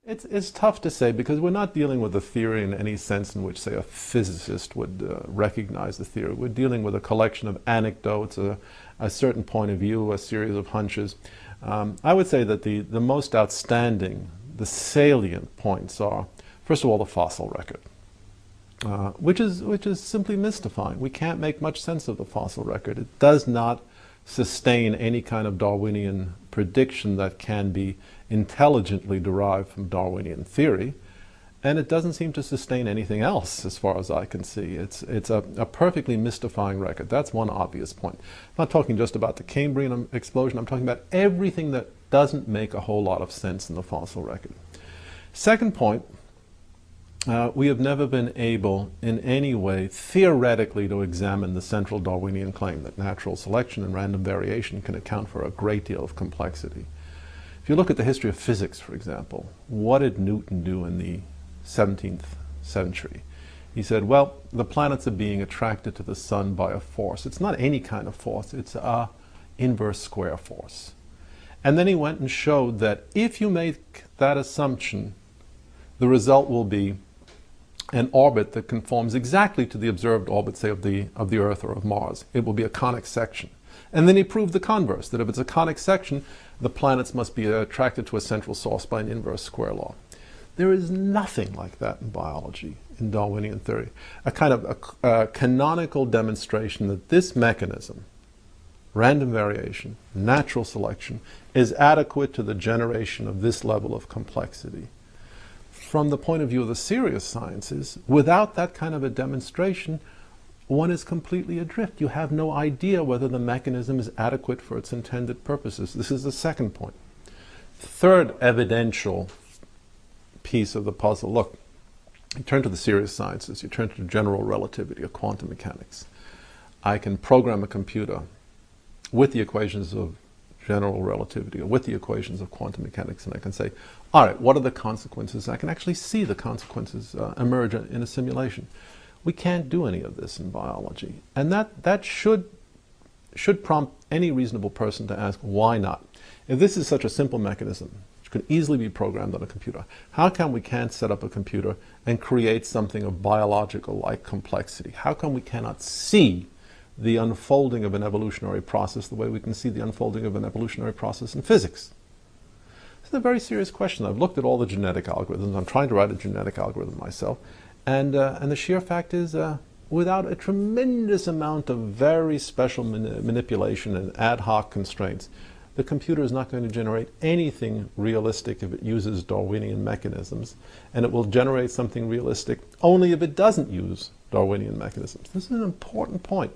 It's tough to say because we're not dealing with a theory in any sense in which, say, a physicist would recognize the theory. We're dealing with a collection of anecdotes, a certain point of view, a series of hunches. I would say that the most outstanding, the salient points are, first of all, the fossil record, which is simply mystifying. We can't make much sense of the fossil record. It does not sustain any kind of Darwinian prediction that can be intelligently derived from Darwinian theory, and it doesn't seem to sustain anything else as far as I can see. It's a perfectly mystifying record. That's one obvious point. I'm not talking just about the Cambrian explosion, I'm talking about everything that doesn't make a whole lot of sense in the fossil record. Second point, we have never been able in any way theoretically to examine the central Darwinian claim that natural selection and random variation can account for a great deal of complexity. If you look at the history of physics, for example, what did Newton do in the 17th century? He said, well, the planets are being attracted to the sun by a force. It's not any kind of force, it's a inverse square force. And then he went and showed that if you make that assumption, the result will be an orbit that conforms exactly to the observed orbit, say, of the Earth or of Mars. It will be a conic section. And then he proved the converse, that if it's a conic section, the planets must be attracted to a central source by an inverse square law. There is nothing like that in biology, in Darwinian theory. A kind of a canonical demonstration that this mechanism, random variation, natural selection, is adequate to the generation of this level of complexity. From the point of view of the serious sciences, without that kind of a demonstration, one is completely adrift. You have no idea whether the mechanism is adequate for its intended purposes. This is the second point. Third evidential piece of the puzzle. Look, you turn to the serious sciences, you turn to general relativity or quantum mechanics. I can program a computer with the equations of general relativity or with the equations of quantum mechanics, and I can say, all right, what are the consequences? I can actually see the consequences emerge in a simulation. We can't do any of this in biology, and that should prompt any reasonable person to ask, why not? If this is such a simple mechanism, which could easily be programmed on a computer, how come we can't set up a computer and create something of biological-like complexity? How come we cannot see the unfolding of an evolutionary process the way we can see the unfolding of an evolutionary process in physics? It's a very serious question. I've looked at all the genetic algorithms. I'm trying to write a genetic algorithm myself. And the sheer fact is, without a tremendous amount of very special manipulation and ad hoc constraints, the computer is not going to generate anything realistic if it uses Darwinian mechanisms, and it will generate something realistic only if it doesn't use Darwinian mechanisms. This is an important point.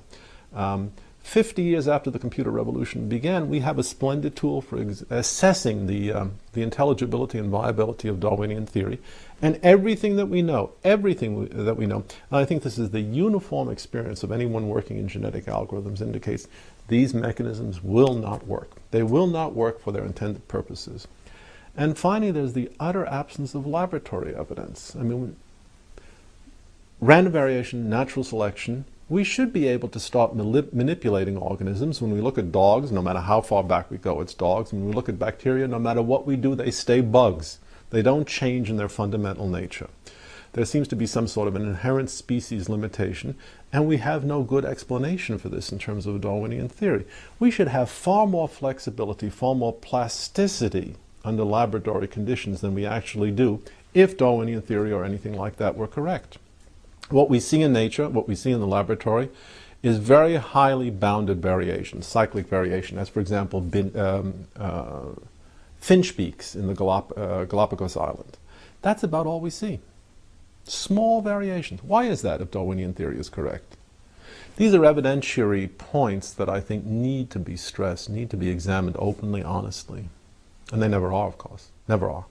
50 years after the computer revolution began, we have a splendid tool for assessing the intelligibility and viability of Darwinian theory, and everything that we know, and I think this is the uniform experience of anyone working in genetic algorithms, indicates these mechanisms will not work. They will not work for their intended purposes. And finally, there's the utter absence of laboratory evidence. I mean, random variation, natural selection, we should be able to start manipulating organisms. When we look at dogs, no matter how far back we go, it's dogs. When we look at bacteria, no matter what we do, they stay bugs. They don't change in their fundamental nature. There seems to be some sort of an inherent species limitation, and we have no good explanation for this in terms of Darwinian theory. We should have far more flexibility, far more plasticity under laboratory conditions than we actually do if Darwinian theory or anything like that were correct. What we see in nature, what we see in the laboratory, is very highly bounded variation, cyclic variation, as for example finch beaks in the Galapagos Island. That's about all we see. Small variations. Why is that if Darwinian theory is correct? These are evidentiary points that I think need to be stressed, need to be examined openly, honestly. And they never are, of course. Never are.